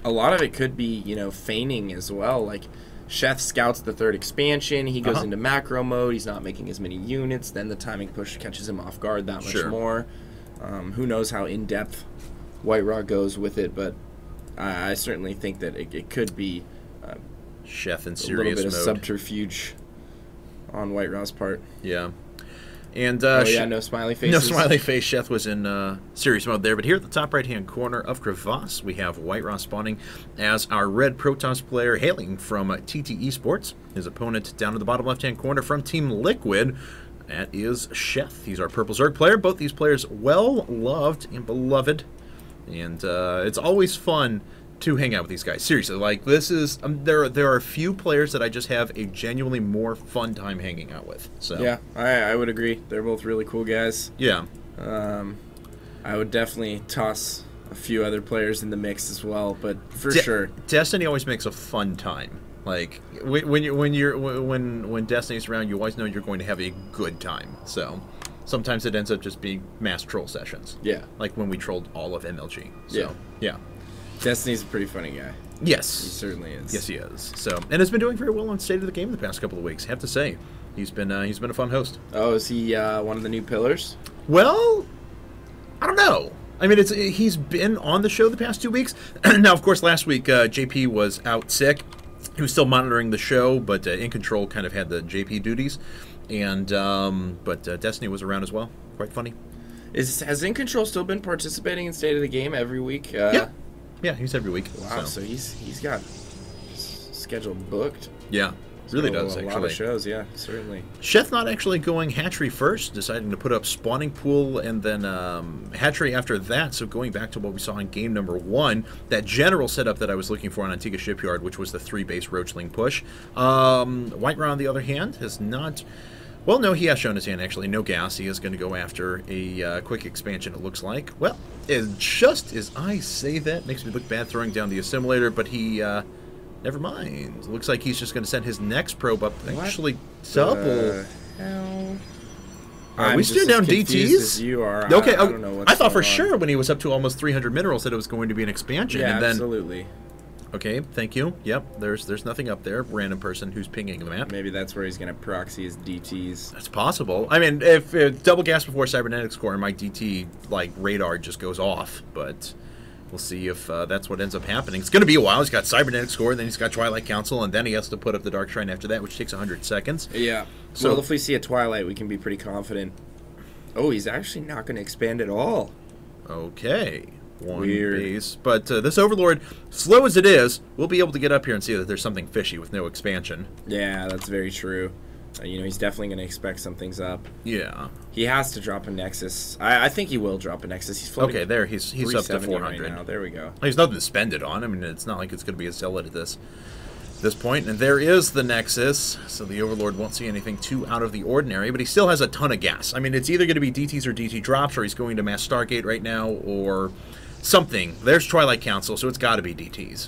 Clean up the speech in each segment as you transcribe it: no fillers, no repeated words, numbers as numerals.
A lot of it could be, you know, feigning as well. Like, Sheth scouts the 3rd expansion. He goes into macro mode. He's not making as many units. Then the timing push catches him off guard that much more. Who knows how in-depth White-Ra goes with it, but I certainly think that it could be Sheth in a serious little bit mode. of subterfuge on White-Ra's part. Yeah. And oh, yeah, no smiley faces. No smiley face. Sheth was in serious mode there. But here at the top right-hand corner of Crevasse, we have White-Ra spawning as our red Protoss player hailing from TT Esports. His opponent down in the bottom left-hand corner from TeamLiquid. That is Sheth. He's our purple Zerg player. Both these players well-loved and beloved. And it's always fun to hang out with these guys. Seriously, like, this is there are a few players that I just have a genuinely more fun time hanging out with. So yeah, I would agree. They're both really cool guys. Yeah. I would definitely toss a few other players in the mix as well, but for sure, Destiny always makes a fun time. Like when Destiny's around, you always know you're going to have a good time. So sometimes it ends up just being mass troll sessions. Yeah. Like when we trolled all of MLG. So yeah. Destiny's a pretty funny guy. Yes. He certainly is. Yes, he is. So, and has been doing very well on State of the Game the past couple of weeks. I have to say, he's been a fun host. Oh, is he one of the new pillars? Well, I don't know. I mean, he's been on the show the past 2 weeks. Now, of course, last week JP was out sick. He was still monitoring the show, but In Control kind of had the JP duties, and but Destiny was around as well. Quite funny. Has In Control still been participating in State of the Game every week? Yeah, he's every week. Wow, so he's got schedule booked. Yeah, really does, actually. A lot of shows, yeah, certainly. Sheth not actually going hatchery first, deciding to put up spawning pool and then hatchery after that, so going back to what we saw in game number 1, that general setup that I was looking for on Antigua Shipyard, which was the 3-base roachling push. White-Ra, on the other hand, has not... Well, no, he has shown his hand, actually. No gas. He is going to go after a quick expansion, it looks like. Well, just as I say that, makes me look bad throwing down the assimilator, but he... never mind. Looks like he's just going to send his next probe up. Actually, double. Hell? Are we still down DTs? As you are. Okay, I don't know what's I thought for going on. sure when he was up to almost 300 minerals that it was going to be an expansion. Yeah, and then, absolutely. Okay, thank you. Yep, there's nothing up there. Random person who's pinging the map. Maybe that's where he's going to proxy his DTs. That's possible. I mean, if double gas before cybernetics core, my DT like radar just goes off, but we'll see if that's what ends up happening. It's going to be a while. He's got cybernetics core, and then he's got Twilight Council, and then he has to put up the Dark Shrine after that, which takes 100 seconds. Yeah. So well, if we see a Twilight, we can be pretty confident. Oh, he's actually not going to expand at all. Okay. One Weird. base. But this Overlord, slow as it is, we'll be able to get up here and see that there's something fishy with no expansion. Yeah, that's very true. You know, he's definitely going to expect something's up. Yeah. He has to drop a Nexus. I think he will drop a Nexus. He's floating. Okay, there. He's up to 400. Right now. There we go. He's nothing to spend it on. I mean, it's not like it's going to be a zealot at this point. And there is the Nexus, so the Overlord won't see anything too out of the ordinary, but he still has a ton of gas. I mean, it's either going to be DTs or DT drops, or he's going to mass Stargate right now, or something. There's Twilight Council, so it's got to be DTs.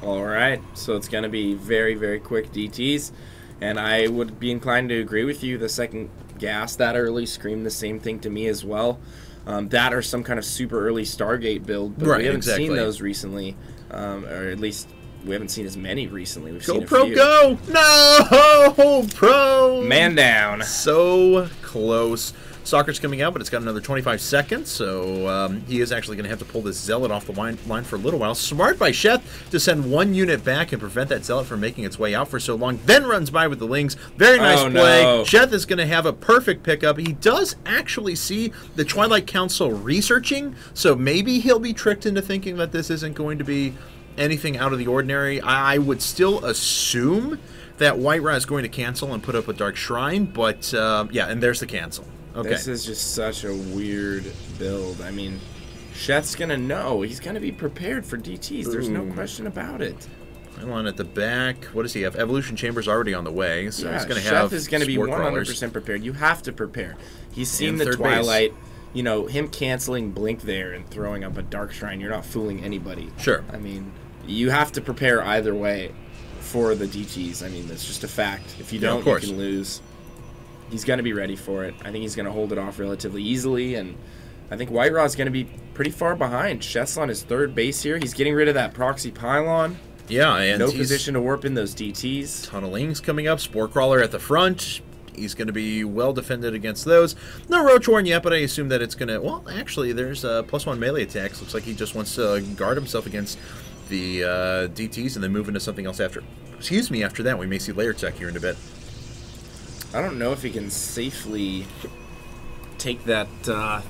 All right, so it's going to be very, very quick DTs, and I would be inclined to agree with you. The second gas that early screamed the same thing to me as well. That or some kind of super early Stargate build, but we haven't seen those recently, or at least we haven't seen as many recently. We've seen a few. Go! No! Pro! Man down. So close. Soccer's coming out, but it's got another 25 seconds, so he is actually going to have to pull this Zealot off the line for a little while. Smart by Sheth to send one unit back and prevent that Zealot from making its way out for so long. Then runs by with the Lings. Very nice play. No. Sheth is going to have a perfect pickup. He does actually see the Twilight Council researching, so maybe he'll be tricked into thinking that this isn't going to be anything out of the ordinary. I would still assume that White-Ra is going to cancel and put up a Dark Shrine, but yeah, and there's the cancel. Okay. This is just such a weird build. I mean, Sheth's going to know. He's going to be prepared for DTs. There's no question about it. Pylon at the back. What does he have? Evolution Chamber's already on the way, so yeah, he's going to have Sheth is going to be 100% prepared. You have to prepare. He's seen the Twilight. You know, him canceling Blink there and throwing up a Dark Shrine, you're not fooling anybody. Sure. I mean, you have to prepare either way for the DTs. I mean, that's just a fact. If you don't, you can lose. He's going to be ready for it. I think he's going to hold it off relatively easily, and I think White-Ra is going to be pretty far behind. Sheth's on his third base here. He's getting rid of that proxy pylon. Yeah, and no position to warp in those DTs. Ton of Lings coming up. Spore Crawler at the front. He's going to be well defended against those. No Roach Warren yet, but I assume that it's going to... Well, actually, there's +1 melee attacks. Looks like he just wants to guard himself against the DTs and then move into something else after. Excuse me, after that. We may see layer tech here in a bit. I don't know if he can safely take that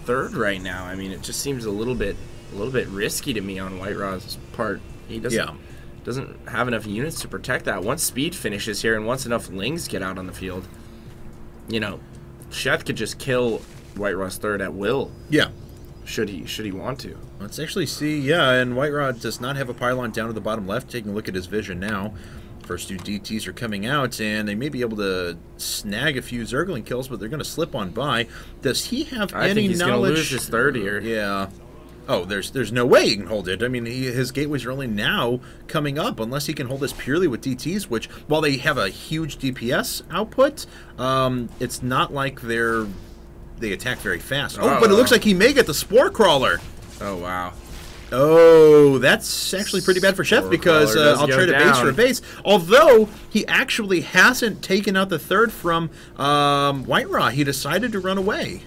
third right now. I mean, it just seems a little bit risky to me on White-Ra's part. He doesn't have enough units to protect that. Once speed finishes here and once enough Lings get out on the field, you know, Sheth could just kill White-Ra's third at will. Yeah. Should he want to. Let's actually see. Yeah, and White-Ra does not have a pylon down to the bottom left. Taking a look at his vision now. First two DTs are coming out, and they may be able to snag a few Zergling kills, but they're going to slip on by. Does he have I any think he's knowledge? Going to lose his third here. Yeah. Oh, there's no way he can hold it. I mean, his gateways are only now coming up, unless he can hold this purely with DTs, which, while they have a huge DPS output, it's not like they attack very fast. Oh, but it looks like he may get the Spore Crawler. Oh, wow. Oh, that's actually pretty bad for Sheth because I'll trade a base for a base. Although he actually hasn't taken out the third from White-Ra. He decided to run away.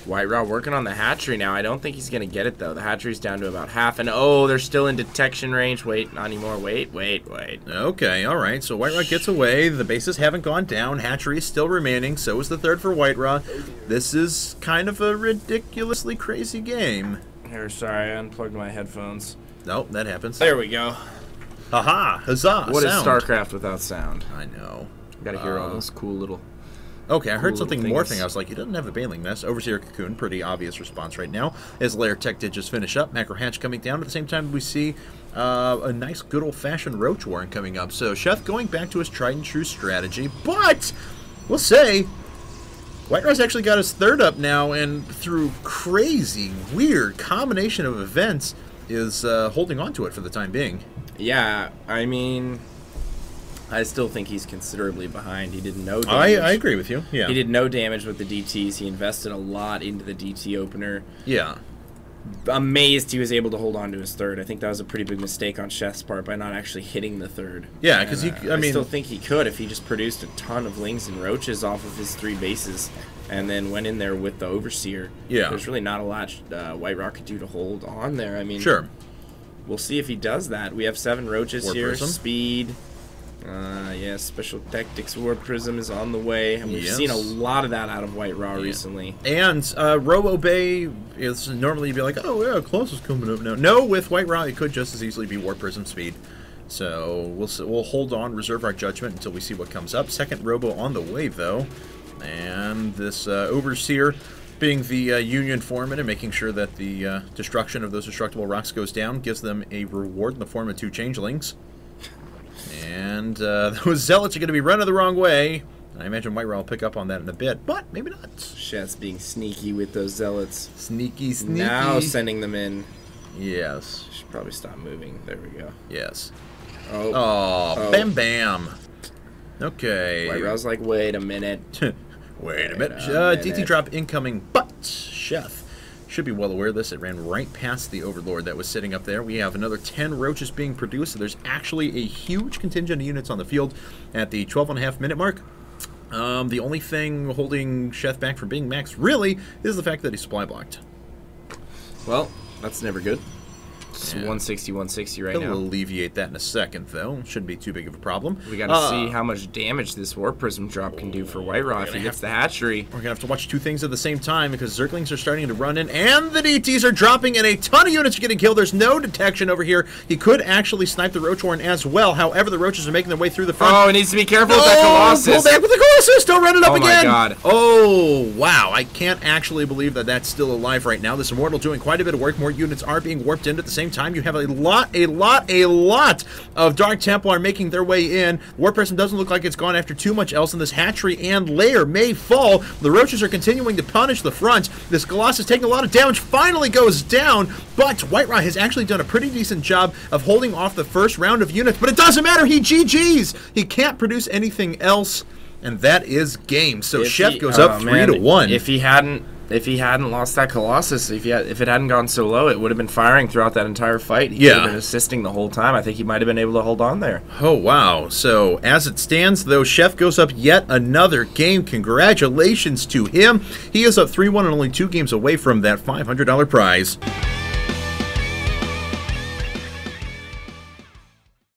White-Ra working on the hatchery now. I don't think he's going to get it, though. The hatchery's down to about half. And, oh, they're still in detection range. Wait, not anymore. Wait. Okay, all right. So White-Ra gets away. The bases haven't gone down. Hatchery is still remaining. So is the third for White-Ra. This is kind of a ridiculously crazy game. Here, sorry, I unplugged my headphones. Nope, that happens. There we go. Haha, huzzah, What is sound. StarCraft without sound? I know. Gotta hear all those cool little... Okay, I heard something things. morphing. I was like, he doesn't have a Baneling Nest. Overseer Cocoon, pretty obvious response right now. As Lair Tech did just finish up. Macro Hatch coming down. At the same time, we see a nice, good old-fashioned Roach Warren coming up. So Sheth going back to his tried and true strategy. But, we'll say, White-Ra's actually got his third up now, and through crazy, weird combination of events, is holding on to it for the time being. Yeah, I mean... I still think he's considerably behind. He did no damage. I agree with you, yeah. He did no damage with the DTs. He invested a lot into the DT opener. Yeah. Amazed he was able to hold on to his third. I think that was a pretty big mistake on Sheth's part by not actually hitting the third. Yeah, because I still think he could if he just produced a ton of Lings and Roaches off of his three bases and then went in there with the Overseer. Yeah. There's really not a lot White-Ra could do to hold on there. I mean, sure. We'll see if he does that. We have 7 Roaches here. Prism. Speed. Yeah, Special Tactics War Prism is on the way. And we've seen a lot of that out of White-Ra recently. And Robo Bay is normally you'd be like, oh yeah, close is coming up now. No, with White-Ra it could just as easily be War Prism speed. So we'll hold on, reserve our judgment until we see what comes up. Second Robo on the way though, and this Overseer being the Union Foreman and making sure that the destruction of those destructible rocks goes down gives them a reward in the form of 2 changelings. And those Zealots are going to be running the wrong way. I imagine White-Ra will pick up on that in a bit, but maybe not. Sheth's being sneaky with those Zealots. Sneaky. Now sending them in. Yes. Should probably stop moving. There we go. Yes. Oh. Bam bam. Okay. White-Ra's like, wait a minute. Wait a minute. DT drop incoming, but Sheth should be well aware of this. It ran right past the Overlord that was sitting up there. We have another 10 Roaches being produced, so there's actually a huge contingent of units on the field at the 12.5-minute mark. The only thing holding Sheth back from being maxed, really, is the fact that he's supply blocked. Well, that's never good. It's 160, 160 right now. We'll alleviate that in a second, though. Shouldn't be too big of a problem. We got to see how much damage this War Prism drop can do for White-Ra if he hits the hatchery. We're going to have to watch 2 things at the same time because Zerglings are starting to run in, and the DTs are dropping, and a ton of units are getting killed. There's no detection over here. He could actually snipe the Roach Warren as well. However, the Roaches are making their way through the front. Oh, he needs to be careful with that Colossus. Pull back with the Colossus. Don't run it up again. Oh, my God. Oh, wow. I can't actually believe that that's still alive right now. This Immortal doing quite a bit of work. More units are being warped in at the same time. You have a lot of Dark Templar making their way in. War Prism doesn't look like it's gone after too much else, and this hatchery and lair may fall. The Roaches are continuing to punish the front. This Colossus taking a lot of damage, finally goes down, but White-Ra has actually done a pretty decent job of holding off the first round of units, but it doesn't matter, he GG's! He can't produce anything else, and that is game. So Sheth goes up 3-1. If he hadn't if he hadn't lost that Colossus, if it hadn't gone so low, it would have been firing throughout that entire fight. He would have been assisting the whole time. I think he might have been able to hold on there. Oh, wow. So, as it stands, though, Sheth goes up yet another game. Congratulations to him. He is up 3-1 and only 2 games away from that $500 prize.